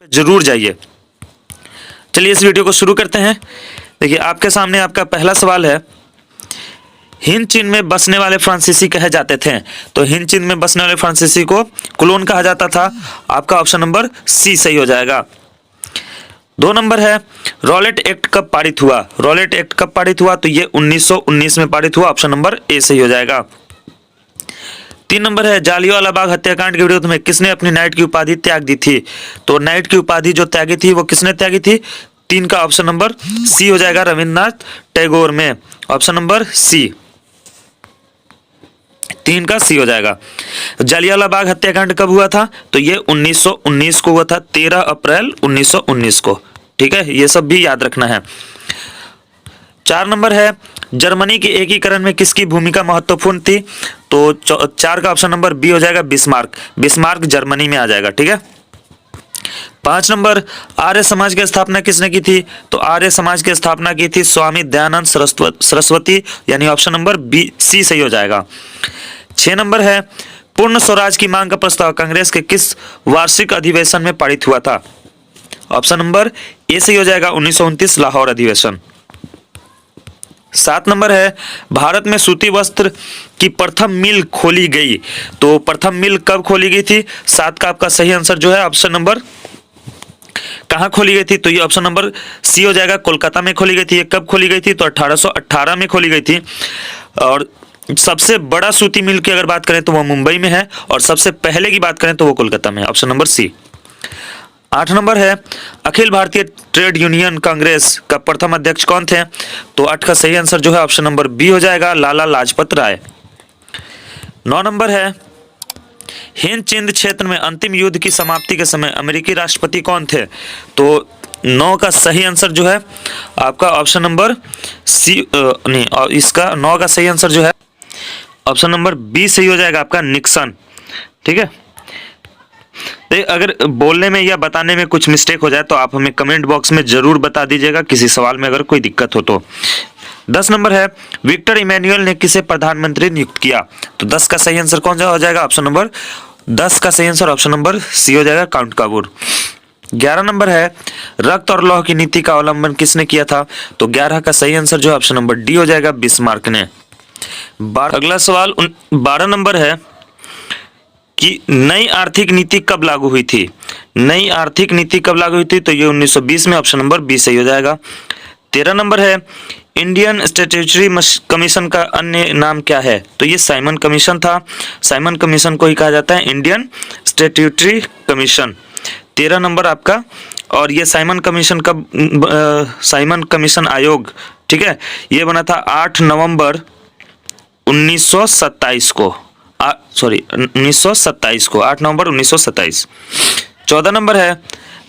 जरूर जाइए। चलिए इस वीडियो को शुरू करते हैं। देखिए आपके सामने आपका पहला सवाल है, हिंद चीन में बसने वाले फ्रांसीसी कहे जाते थे। तो हिंद चीन में बसने वाले फ्रांसीसी को कुलोन कहा जाता था। आपका ऑप्शन नंबर सी सही हो जाएगा। 2 नंबर है, रॉलेट एक्ट कब पारित हुआ। रॉलेट एक्ट कब पारित हुआ, तो ये 1919 में पारित हुआ। ऑप्शन नंबर ए सही हो जाएगा। 3 नंबर है, जालियांवाला बाग हत्याकांड के विरोध में किसने अपनी नाइट की उपाधि त्याग दी थी। तो नाइट की उपाधि जो त्यागी थी वो किसने त्यागी थी। 3 का ऑप्शन नंबर सी हो जाएगा, रविंद्रनाथ टैगोर में। ऑप्शन नंबर सी, 3 का सी हो जाएगा। जालियांवाला बाग हत्याकांड कब हुआ था, तो ये 1919 को हुआ था, 13 अप्रैल 1919 को। ठीक है, ये सब भी याद रखना है। 4 नंबर है, जर्मनी के एकीकरण में किसकी भूमिका महत्वपूर्ण थी। तो 4 का ऑप्शन नंबर बी हो जाएगा, बिस्मार्क। बिस्मार्क जर्मनी में आ जाएगा। ठीक है। 5 नंबर, आर्य समाज की स्थापना किसने की थी। तो आर्य समाज की स्थापना की थी स्वामी दयानंद सरस्वती, यानी ऑप्शन नंबर बी सी सही हो जाएगा। 6 नंबर है, पूर्ण स्वराज की मांग का प्रस्ताव कांग्रेस के किस वार्षिक अधिवेशन में पारित हुआ था। ऑप्शन नंबर ए सही हो जाएगा, 1929 लाहौर अधिवेशन। 7 नंबर है, भारत में सूती वस्त्र की प्रथम मिल खोली गई। तो प्रथम मिल कब खोली गई थी। 7 का आपका सही आंसर जो है ऑप्शन नंबर, कहाँ खोली गई थी, तो ये ऑप्शन नंबर सी हो जाएगा, कोलकाता में खोली गई थी। ये कब खोली गई थी, तो 1818 में खोली गई थी। और सबसे बड़ा सूती मिल की अगर बात करें तो वो मुंबई में है, और सबसे पहले की बात करें तो वो कोलकाता में है। ऑप्शन नंबर सी। 8 नंबर है, अखिल भारतीय ट्रेड यूनियन कांग्रेस का प्रथम अध्यक्ष कौन थे। तो 8 का सही आंसर जो है ऑप्शन नंबर बी हो जाएगा, लाला लाजपत राय। 9 नंबर है, हिंद चिंद क्षेत्र में अंतिम युद्ध की समाप्ति के समय अमेरिकी राष्ट्रपति कौन थे। तो 9 का सही आंसर जो है आपका ऑप्शन नंबर सी नहीं, और इसका 9 का सही आंसर जो है ऑप्शन नंबर बी सही हो जाएगा, आपका निक्सन। ठीक है। तो अगर बोलने में या बताने में कुछ मिस्टेक हो जाए तो आप हमें कमेंट बॉक्स में जरूर बता दीजिएगा, किसी सवाल में अगर कोई दिक्कत हो तो। 10 नंबर है, विक्टर इमैनुअल ने किसे प्रधानमंत्री नियुक्त किया। तो 10 का सही आंसर कौन सा हो जाएगा, ऑप्शन नंबर 10 का सही आंसर ऑप्शन नंबर सी हो जाएगा, काउंट काबूर। 11 नंबर है, रक्त और लौह की नीति का अवलंबन किसने किया था। तो 11 का सही आंसर जो है ऑप्शन नंबर डी हो जाएगा, बिस्मार्क ने। अगला सवाल 12 नंबर है कि नई आर्थिक नीति कब लागू हुई थी। नई आर्थिक नीति कब लागू हुई थी, तो ये 1920 में। ऑप्शन नंबर बी सही हो जाएगा। 13 नंबर है, इंडियन स्टैट्यूटरी कमीशन का अन्य नाम क्या है। तो ये साइमन कमीशन था। साइमन कमीशन को ही कहा जाता है इंडियन स्टैट्यूटरी कमीशन। 13 नंबर आपका। और ये साइमन कमीशन कब, साइमन कमीशन आयोग, ठीक है, ये बना था 8 नवंबर 1927 को। 1927 को, 8 नवंबर 1927। 14 नंबर है,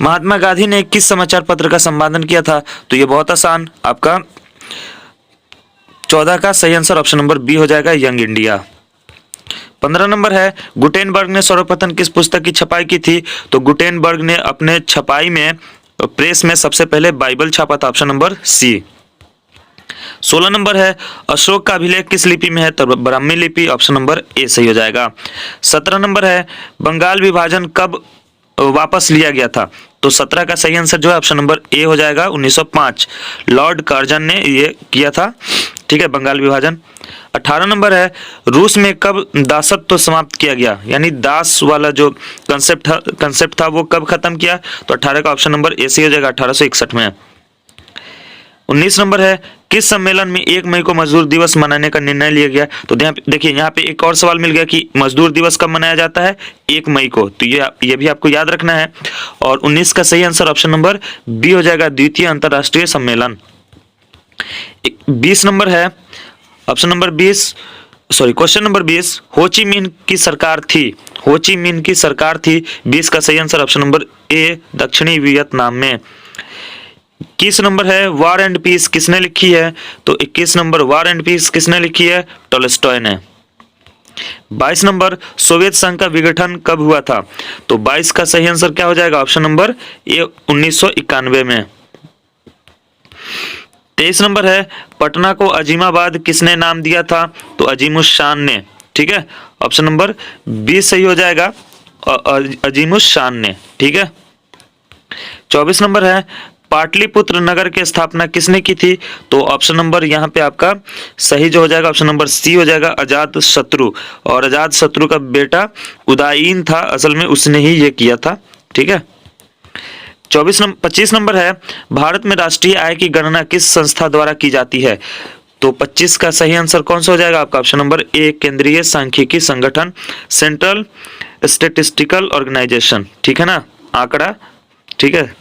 महात्मा गांधी ने किस समाचार पत्र का संपादन किया था। तो ये बहुत आसान, आपका 14 का सही आंसर ऑप्शन नंबर बी हो जाएगा, यंग इंडिया। 15 नंबर है, गुटेनबर्ग ने सर्वप्रथम किस पुस्तक की छपाई की थी। तो गुटेनबर्ग ने अपने छपाई में, प्रेस में सबसे पहले बाइबल छापा था। ऑप्शन नंबर सी। 16 नंबर है, अशोक का अभिलेख किस लिपि में है। तो ब्राह्मी लिपि। ऑप्शन नंबर ए सही हो जाएगा। 17 नंबर है, बंगाल विभाजन कब वापस लिया गया था। तो 17 का सही आंसर जो है ऑप्शन नंबर ए हो जाएगा, 1905। लॉर्ड कर्जन ने ये किया था। ठीक है, बंगाल विभाजन। 18 नंबर है, रूस में कब दासत्व तो समाप्त किया गया, यानी दास वाला जो कंसेप्ट था वो कब खत्म किया। तो 18 का ऑप्शन नंबर ए सही हो जाएगा, 1861 में। 19 नंबर है, किस सम्मेलन में 1 मई को मजदूर दिवस मनाने का निर्णय लिया गया। तो देखिए यहाँ पे एक और सवाल मिल गया कि मजदूर दिवस कब मनाया जाता है, 1 मई को। तो ये भी आपको याद रखना है। और 19 का सही आंसर ऑप्शन नंबर बी हो जाएगा, द्वितीय अंतरराष्ट्रीय सम्मेलन। 20 नंबर है, option number 20, sorry question number 20, होची मिन्ह की सरकार थी। होची मिन्ह की सरकार थी। 20 का सही आंसर ऑप्शन नंबर ए, दक्षिणी वियतनाम में। 21 नंबर है, वॉर एंड पीस किसने लिखी है। तो 21 नंबर, वॉर एंड पीस किसने लिखी है, टॉलस्टॉय ने। 22 नंबर, सोवियत संघ का विघटन कब हुआ था। तो 22 का सही आंसर क्या हो जाएगा, ऑप्शन नंबर ए, 1991 में। 23 नंबर है, पटना को अजीमाबाद किसने नाम दिया था। तो अजीमुस शान ने। ठीक है, ऑप्शन नंबर बी सही हो जाएगा, अजीमुस शान ने। ठीक है। 24 नंबर है पाटलिपुत्र नगर की स्थापना किसने की थी? तो ऑप्शन नंबर यहाँ पे आपका सही जो हो जाएगा ऑप्शन नंबर सी हो जाएगा, अजात शत्रु। और अजात शत्रु का बेटा उदयीन था, असल में उसने ही ये किया था। ठीक है। 25 नंबर है भारत में राष्ट्रीय आय की गणना किस संस्था द्वारा की जाती है? तो 25 का सही आंसर कौन सा हो जाएगा आपका? ऑप्शन नंबर ए केंद्रीय सांख्यिकी संगठन, सेंट्रल स्टेटिस्टिकल ऑर्गेनाइजेशन। ठीक है ना, आंकड़ा। ठीक है।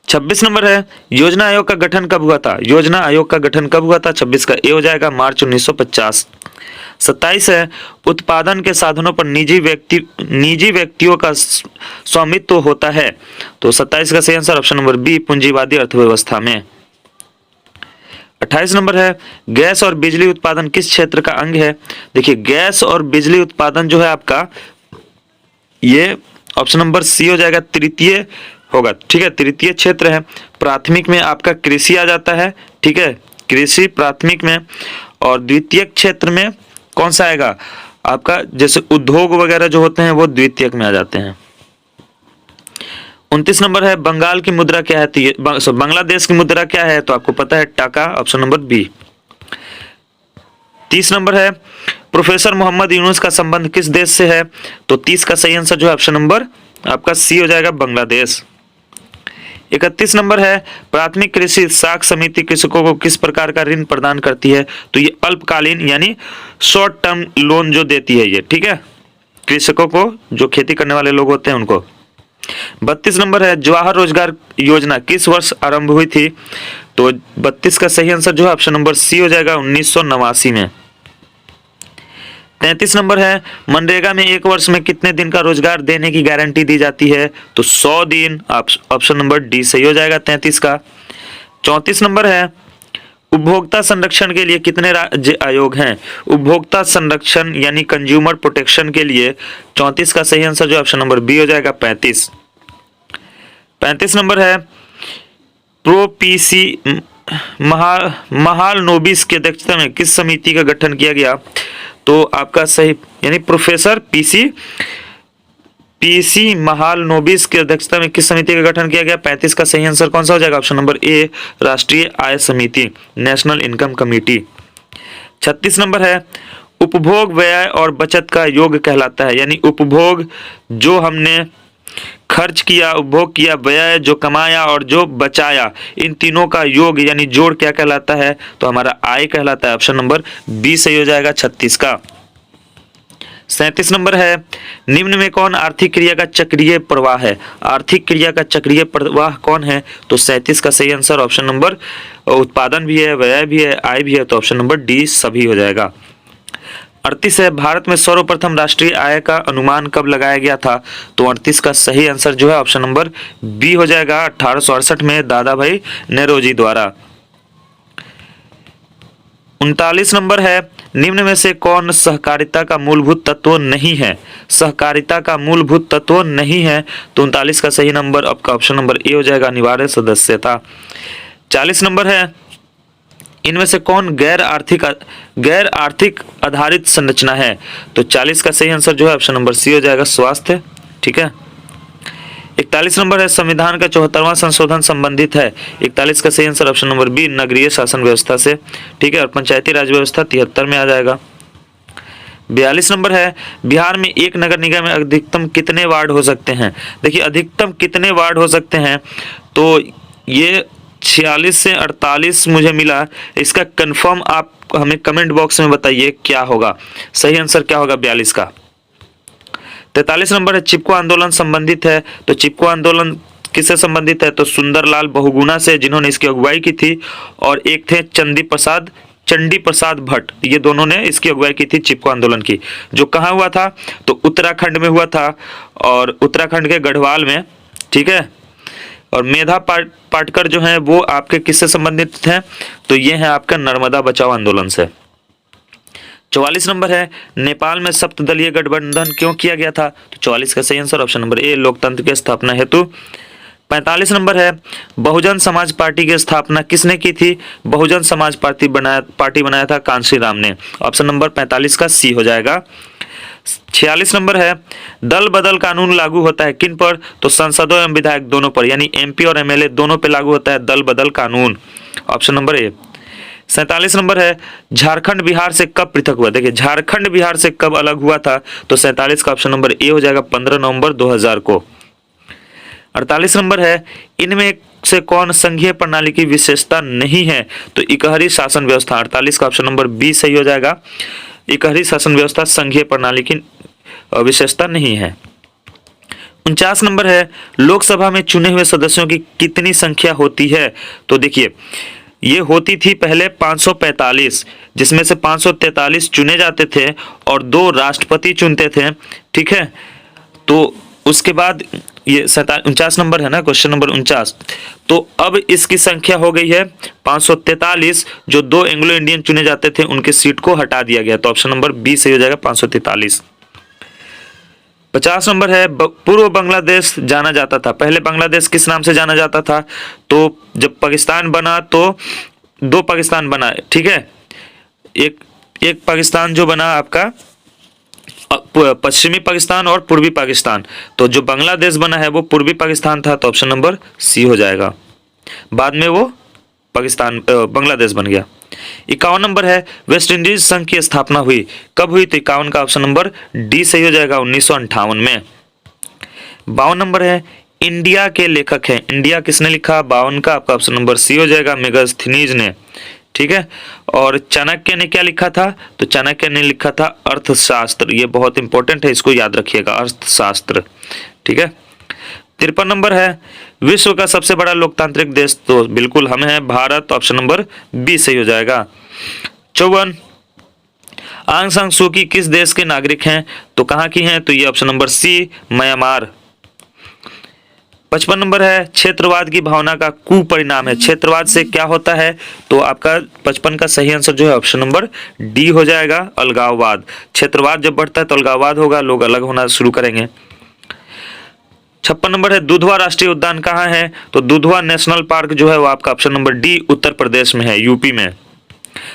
26 नंबर है योजना आयोग का गठन कब हुआ था? योजना आयोग का गठन कब हुआ था? 26 का ए हो जाएगा मार्च 1950। 27 है उत्पादन के साधनों पर निजी व्यक्तियों का स्वामित्व होता है। तो 27 का सही आंसर ऑप्शन नंबर बी पूंजीवादी अर्थव्यवस्था में। 28 नंबर है गैस और बिजली उत्पादन किस क्षेत्र का अंग है? देखिए गैस और बिजली उत्पादन जो है आपका ये ऑप्शन नंबर सी हो जाएगा, तृतीय होगा। ठीक है, तृतीय क्षेत्र है। प्राथमिक में आपका कृषि आ जाता है। ठीक है, कृषि प्राथमिक में। और द्वितीय क्षेत्र में कौन सा आएगा आपका? जैसे उद्योग वगैरह जो होते हैं वो द्वितीयक में आ जाते हैं। 29 नंबर है बंगाल की मुद्रा क्या है? तो बांग्लादेश की मुद्रा क्या है? तो आपको पता है टाका, ऑप्शन नंबर बी। 30 नंबर है प्रोफेसर मोहम्मद यूनुस का संबंध किस देश से है? तो 30 का सही आंसर जो है ऑप्शन नंबर आपका सी हो जाएगा, बांग्लादेश। 31 नंबर है प्राथमिक कृषि साख समिति कृषकों को किस प्रकार का ऋण प्रदान करती है? तो ये अल्पकालीन यानी शॉर्ट टर्म लोन जो देती है ये। ठीक है, कृषकों को, जो खेती करने वाले लोग होते हैं उनको। 32 नंबर है जवाहर रोजगार योजना किस वर्ष आरंभ हुई थी? तो 32 का सही आंसर जो है ऑप्शन नंबर सी हो जाएगा, 1989 में। 33 नंबर है मनरेगा में एक वर्ष में कितने दिन का रोजगार देने की गारंटी दी जाती है? तो 100 दिन, ऑप्शन नंबर डी सही हो जाएगा 33 का। 34 नंबर है उपभोक्ता संरक्षण के लिए कितने राज्य आयोग हैं? उपभोक्ता संरक्षण यानी कंज्यूमर प्रोटेक्शन के लिए 34 का सही आंसर जो ऑप्शन नंबर बी हो जाएगा, 35। 35 नंबर है प्रोपीसी महालनोबिस की अध्यक्षता में किस समिति का गठन किया गया? तो आपका सही यानी प्रोफेसर पीसी महालनोबिस की अध्यक्षता में किस समिति का गठन किया गया? 35 का सही आंसर कौन सा हो जाएगा? ऑप्शन नंबर ए राष्ट्रीय आय समिति, नेशनल इनकम कमेटी। 36 नंबर है उपभोग, व्यय और बचत का योग कहलाता है। यानी उपभोग जो हमने खर्च किया, उपभोग किया, व्यय जो कमाया और जो बचाया, इन तीनों का योग यानी जोड़ क्या कहलाता है? तो हमारा आय कहलाता है। ऑप्शन नंबर बी सही हो जाएगा 36 का। 37 नंबर है निम्न में कौन आर्थिक क्रिया का चक्रीय प्रवाह है? आर्थिक क्रिया का चक्रीय प्रवाह कौन है? तो 37 का सही आंसर ऑप्शन नंबर उत्पादन भी है, व्यय भी है, आय भी है, तो ऑप्शन नंबर डी सभी हो जाएगा। 38 है भारत में सर्वप्रथम राष्ट्रीय आय का अनुमान कब लगाया गया था? तो 38 का सही आंसर जो है ऑप्शन नंबर बी हो जाएगा, 1868 में दादा भाई नेरोजी द्वारा। 39 नंबर है निम्न में से कौन सहकारिता का मूलभूत तत्व नहीं है? सहकारिता का मूलभूत तत्व नहीं है, तो 39 का सही नंबर आपका ऑप्शन नंबर ए हो जाएगा, अनिवार्य सदस्यता। 40 नंबर है इनमें से कौन गैर आर्थिक आधारित संरचना है? तो 40 का सही आंसर जो है ऑप्शन नंबर सी हो जाएगा, स्वास्थ्य। ठीक है। 41 नंबर है संविधान का 74वां संशोधन संबंधित है। 41 का सही आंसर ऑप्शन नंबर बी नगरीय शासन व्यवस्था से। ठीक है, और पंचायती राज व्यवस्था 73 में आ जाएगा। 42 नंबर है बिहार में एक नगर निगम में अधिकतम कितने वार्ड हो सकते हैं? देखिए अधिकतम कितने वार्ड हो सकते हैं, तो ये 46 से 48 मुझे मिला। इसका कंफर्म आप हमें कमेंट बॉक्स में बताइए क्या होगा, सही आंसर क्या होगा 42 का। 43 नंबर है चिपको आंदोलन संबंधित है। तो चिपको आंदोलन किससे संबंधित है? तो सुंदरलाल बहुगुणा से, जिन्होंने इसकी अगुवाई की थी, और एक थे चंडी प्रसाद भट्ट, ये दोनों ने इसकी अगुवाई की थी चिपको आंदोलन की। जो कहाँ हुआ था? तो उत्तराखंड में हुआ था, और उत्तराखंड के गढ़वाल में। ठीक है, और मेधा पाटकर जो हैं वो आपके किससे संबंधित हैं? तो ये हैं आपका नर्मदा बचाओ आंदोलन से। 44 नंबर है नेपाल में सप्तदलीय गठबंधन क्यों किया गया था? तो 44 का सही आंसर ऑप्शन नंबर ए लोकतंत्र की स्थापना हेतु। 45 नंबर है बहुजन समाज पार्टी की स्थापना किसने की थी? बहुजन समाज पार्टी बनाया था कांशीराम ने। ऑप्शन नंबर 45 का सी हो जाएगा। 46 नंबर है, दल बदल कानून लागू होता है किन पर? तो सांसदों एवं विधायक दोनों पर, यानी एमपी और एमएलए दोनों पे लागू होता है दल बदल कानून, ऑप्शन नंबर ए। 47 नंबर है, झारखंड बिहार से कब पृथक हुआ? देखिए झारखंड बिहार से कब अलग हुआ था? तो 47 का ऑप्शन नंबर ए हो जाएगा 15 नवंबर 2000 को। 48 नंबर है, इनमें से कौन संघीय प्रणाली की विशेषता नहीं है? तो इकहरी शासन व्यवस्था, 48 का ऑप्शन नंबर बी सही हो जाएगा। इकहरी शासन व्यवस्था संघीय प्रणाली की विशेषता नहीं है। 49 नंबर है, लोकसभा में चुने हुए सदस्यों की कितनी संख्या होती है? तो देखिए ये होती थी पहले 545, जिसमें से 543 चुने जाते थे और 2 राष्ट्रपति चुनते थे, ठीक है। तो उसके बाद ये 49 नंबर है ना, क्वेश्चन नंबर 49। तो अब इसकी संख्या हो गई है 543, जो 2 एंग्लो इंडियन चुने जाते थे उनके सीट को हटा दिया गया, तो ऑप्शन नंबर बी सही हो जाएगा 543। 50 नंबर है, पूर्व बांग्लादेश जाना जाता था, पहले बांग्लादेश किस नाम से जाना जाता था? तो जब पाकिस्तान बना तो 2 पाकिस्तान बना, ठीक है। एक पाकिस्तान जो बना आपका पश्चिमी पाकिस्तान और पूर्वी पाकिस्तान, तो जो बांग्लादेश बना है वो पूर्वी पाकिस्तान था, तो ऑप्शन नंबर सी हो जाएगा। बाद में वो पाकिस्तान बांग्लादेश बन गया। 51 नंबर है, वेस्ट इंडीज संघ की स्थापना हुई कब हुई? तो 51 का ऑप्शन नंबर डी सही हो जाएगा 1958 में। 52 नंबर है, इंडिया के लेखक हैं, इंडिया किसने लिखा? 52 का आपका ऑप्शन नंबर सी हो जाएगा मेगास्थनीज ने, ठीक है। और चाणक्य ने क्या लिखा था? तो चाणक्य ने लिखा था अर्थशास्त्र, ये बहुत इंपॉर्टेंट है, इसको याद रखिएगा, अर्थशास्त्र, ठीक है। 53 नंबर है, विश्व का सबसे बड़ा लोकतांत्रिक देश, तो बिल्कुल हम हैं भारत, ऑप्शन नंबर बी सही हो जाएगा। 54, आंग सान सू की किस देश के नागरिक हैं? तो कहाँ की हैं? तो ये option number C Myanmar. 55 number है, क्षेत्रवाद की भावना का कुपरिणाम है, क्षेत्रवाद से क्या होता है? तो आपका 55 का सही आंसर जो है ऑप्शन नंबर डी हो जाएगा, अलगाववाद। क्षेत्रवाद जब बढ़ता है तो अलगाववाद होगा, लोग अलग होना शुरू करेंगे। 56 नंबर है, दुधवा राष्ट्रीय उद्यान कहाँ है? तो दुधवा नेशनल पार्क जो है वो आपका option number D Uttar Pradesh में है, यूपी में।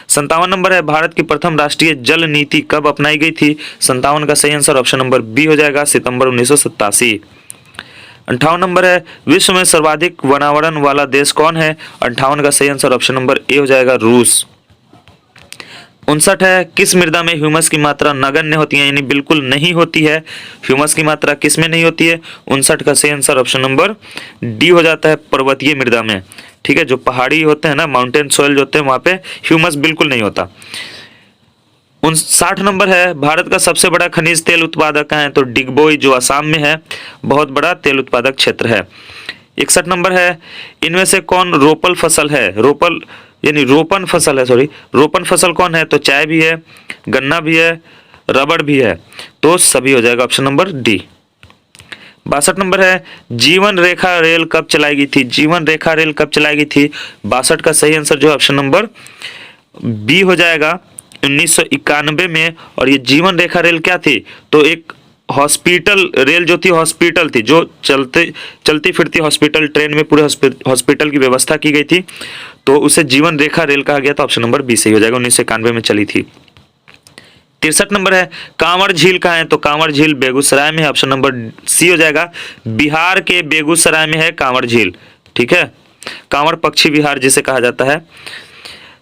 57 नंबर है, भारत की प्रथम राष्ट्रीय जल नीति कब अपनाई गई थी? 57 का सही आंसर ऑप्शन नंबर बी हो जाएगा, सितंबर 1987। 58 नंबर है, विश्व में सर्वाधिक वनावरण वाला देश कौन है? 58 का सही आंसर ऑप्शन नंबर ए हो जाएगा, रूस। 59 है, किस मृदा में ह्यूमस की मात्रा नगण्य होती है, यानी बिल्कुल नहीं होती है? ह्यूमस की मात्रा किस में नहीं होती है? 59 का सही आंसर ऑप्शन नंबर डी हो जाता है, पर्वतीय मृदा में, ठीक है। जो पहाड़ी होते हैं ना, माउंटेन सॉइल जो होते हैं, वहां पे ह्यूमस बिल्कुल नहीं होता। 59 नंबर है, भारत का सबसे बड़ा खनिज तेल उत्पादक है? तो डिगबोई जो असम में है, बहुत बड़ा तेल उत्पादक क्षेत्र है। 61 नंबर है, इनमें से कौन रोपल फसल है? रोपल यानी रोपन फसल है, सॉरी, रोपन फसल कौन है? तो चाय भी है, गन्ना भी है, रबड़ भी है, तो सभी हो जाएगा ऑप्शन नंबर डी। 62 नंबर है, जीवन रेखा रेल कब चलाई गई थी? जीवन रेखा रेल कब चलाई गई थी? 62 का सही आंसर जो है ऑप्शन नंबर बी हो जाएगा, 1991 में। और ये जीवन रेखा रेल क्या थी? तो एक हॉस्पिटल रेल जो थी, हॉस्पिटल थी, जो चलती फिरती हॉस्पिटल, ट्रेन में पूरे हॉस्पिटल की व्यवस्था की गई थी, तो उसे जीवन रेखा रेल कहा गया था, ऑप्शन नंबर बी सही हो जाएगा, 1991 में चली थी। 63 नंबर है, कांवर झील कहाँ है? तो कांवर झील बेगूसराय में है, ऑप्शन नंबर सी हो जाएगा, बिहार के बेगूसराय में है कांवर झील, ठीक है। कांवर पक्षी विहार जिसे कहा जाता है।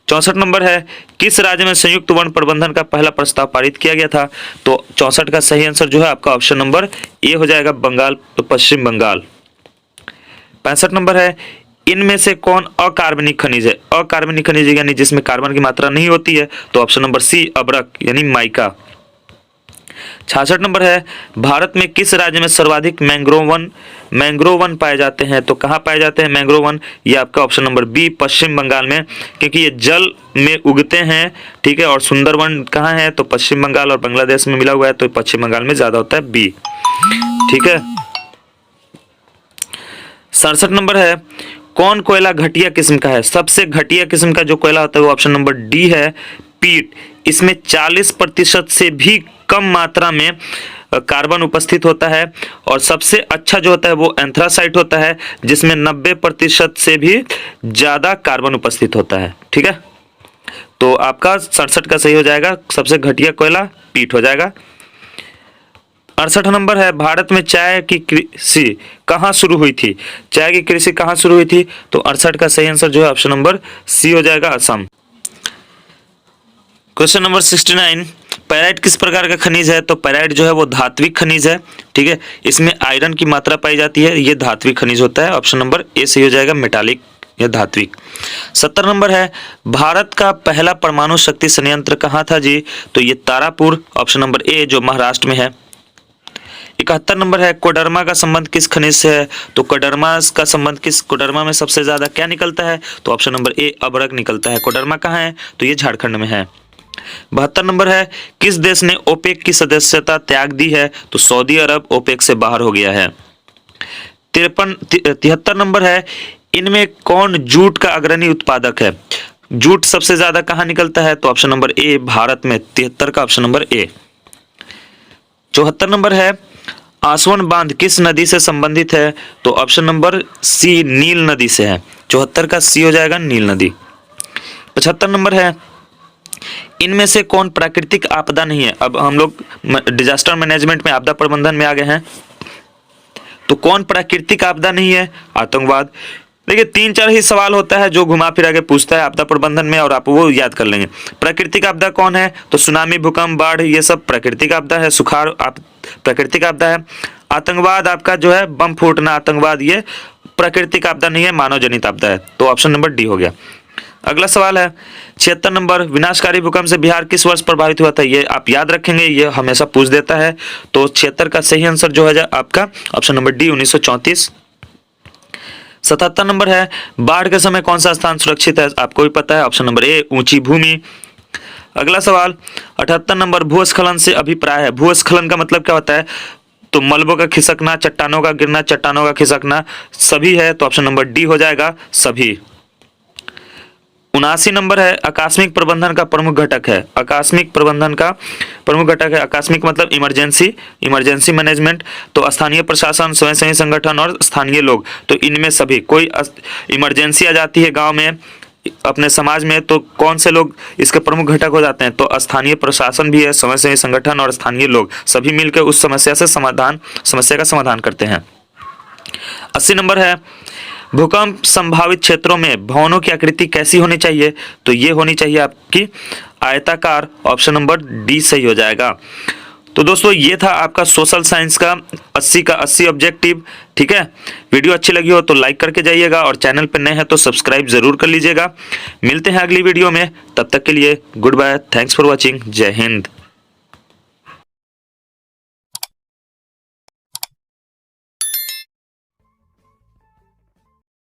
64 नंबर है, किस राज्य में संयुक्त वन प्रबंधन का पहला प्रस्ताव पारित किया गया था? तो 64 का सही आंसर जो है आपका ऑप्शन नंबर ए हो जाएगा, बंगाल, पश्चिम बंगाल। 65 नंबर है, इनमें से कौन अकार्बनिक खनिज है? अकार्बनिक खनिज यानी जिसमें कार्बन की मात्रा नहीं होती है, तो ऑप्शन नंबर सी अब्रक यानी माइका। 66 नंबर है, भारत में किस राज्य में सर्वाधिक मैंग्रोव वन पाए जाते हैं? तो कहाँ पाए जाते हैं मैंग्रोव वन? ये आपका ऑप्शन नंबर बी, पश्चिम बंगाल में, क्योंकि ये जल में उगते हैं, ठीक है। और सुंदरवन कहाँ है? तो पश्चिम बंगाल और बांग्लादेश में मिला हुआ है, तो पश्चिम बंगाल में ज्यादा होता है, बी, ठीक है। 67 नंबर है, कौन कोयला घटिया किस्म का है? सबसे घटिया किस्म का जो कोयला होता है वो ऑप्शन नंबर डी है, पीट। इसमें 40% से भी कम मात्रा में कार्बन उपस्थित होता है, और सबसे अच्छा जो होता है वो एंथ्रासाइट होता है, जिसमें 90% से भी ज्यादा कार्बन उपस्थित होता है, ठीक है। तो आपका 67 का सही हो जाएगा, सबसे घटिया कोयला पीट हो जाएगा। 68 नंबर है, भारत में चाय की कृषि कहाँ शुरू हुई थी? चाय की कृषि कहाँ शुरू हुई थी? तो 68 का सही आंसर जो है ऑप्शन नंबर सी हो जाएगा, असम। क्वेश्चन नंबर 69, पैराइट किस प्रकार का खनिज है? तो पैराइट जो है वो धात्विक खनिज है, ठीक है। इसमें आयरन की मात्रा पाई जाती है, ये धात्विक खनिज होता है। ऑप्शन नंबर ए सही हो जाएगा, मेटालिक या धात्विक। 70 नंबर है, भारत का पहला परमाणु शक्ति संयंत्र कहाँ था जी? तो ये तारापुर, ऑप्शन नंबर ए जो महाराष्ट्र में है। 71 नंबर है, कोडरमा का संबंध किस खनिज से है? तो कोडरमा का संबंध किस, कोडरमा में सबसे ज्यादा क्या निकलता है? तो ऑप्शन नंबर ए अभ्रक निकलता है। कोडरमा कहाँ है? तो ये झारखंड में है। 72 नंबर है, किस देश ने ओपेक की सदस्यता त्याग दी है? तो सऊदी अरब ओपेक से बाहर हो गया है। 73 नंबर है, इनमें कौन जूट का अग्रणी उत्पादक है? जूट सबसे ज्यादा कहाँ निकलता है? तो ऑप्शन नंबर ए भारत में, 73 का ऑप्शन नंबर ए। 74 नंबर है, आसवन बांध किस नदी से संबंधित है? तो ऑप्शन नंबर सी नील नदी से है। 74 का सी हो जाएगा, नील नदी। 75 नंबर है, इनमें से कौन प्राकृतिक आपदा नहीं है? अब हम लोग डिजास्टर मैनेजमेंट में, आपदा प्रबंधन में आ गए हैं, तो कौन प्राकृतिक आपदा नहीं है? आतंकवाद। देखिए 3-4 ही सवाल होता है जो घुमा फिरा के पूछता है आपदा प्रबंधन में, और आप वो याद कर लेंगे। प्राकृतिक आपदा कौन है? तो सुनामी, भूकंप, बाढ़, ये सब प्राकृतिक आपदा है। सुखाड़ प्राकृतिक आपदा है। आतंकवाद आपका जो है बम फूटना, आतंकवाद, ये प्राकृतिक आपदा नहीं है, मानव जनित आपदा है। तो ऑप्शन नंबर डी हो गया। अगला सवाल है 76 नंबर, विनाशकारी भूकंप से बिहार किस वर्ष प्रभावित हुआ था? ये आप याद रखेंगे, ये हमेशा पूछ देता है। तो 76 का सही आंसर जो है आपका ऑप्शन नंबर डी, 1934। 77 नंबर है, बाढ़ के समय कौन सा स्थान सुरक्षित है? आपको भी पता है, ऑप्शन नंबर ए ऊंची भूमि। अगला सवाल 78 नंबर, भूस्खलन से अभिप्राय है। भूस्खलन का मतलब क्या होता है? तो मलबों का खिसकना, चट्टानों का गिरना, चट्टानों का खिसकना, सभी है। तो ऑप्शन नंबर डी हो जाएगा, सभी। 79 नंबर है, आकस्मिक प्रबंधन का प्रमुख घटक है। आकस्मिक प्रबंधन का प्रमुख घटक है, आकस्मिक मतलब इमरजेंसी मैनेजमेंट। तो स्थानीय प्रशासन, स्वयंसेवी संगठन और स्थानीय लोग, तो इनमें सभी, कोई इमरजेंसी आ जाती है गांव में, अपने समाज में, तो कौन से लोग इसके प्रमुख घटक हो जाते हैं? तो स्थानीय प्रशासन भी है, स्वयंसेवी संगठन और स्थानीय लोग, सभी मिलकर उस समस्या का समाधान करते हैं। 80 नंबर है, भूकंप संभावित क्षेत्रों में भवनों की आकृति कैसी होनी चाहिए? तो ये होनी चाहिए आपकी आयताकार। ऑप्शन नंबर डी सही हो जाएगा। तो दोस्तों ये था आपका सोशल साइंस का 80 का 80 ऑब्जेक्टिव, ठीक है। वीडियो अच्छी लगी हो तो लाइक करके जाइएगा, और चैनल पर नए हैं तो सब्सक्राइब जरूर कर लीजिएगा। मिलते हैं अगली वीडियो में, तब तक के लिए goodbye, thanks for watching, जय हिंद।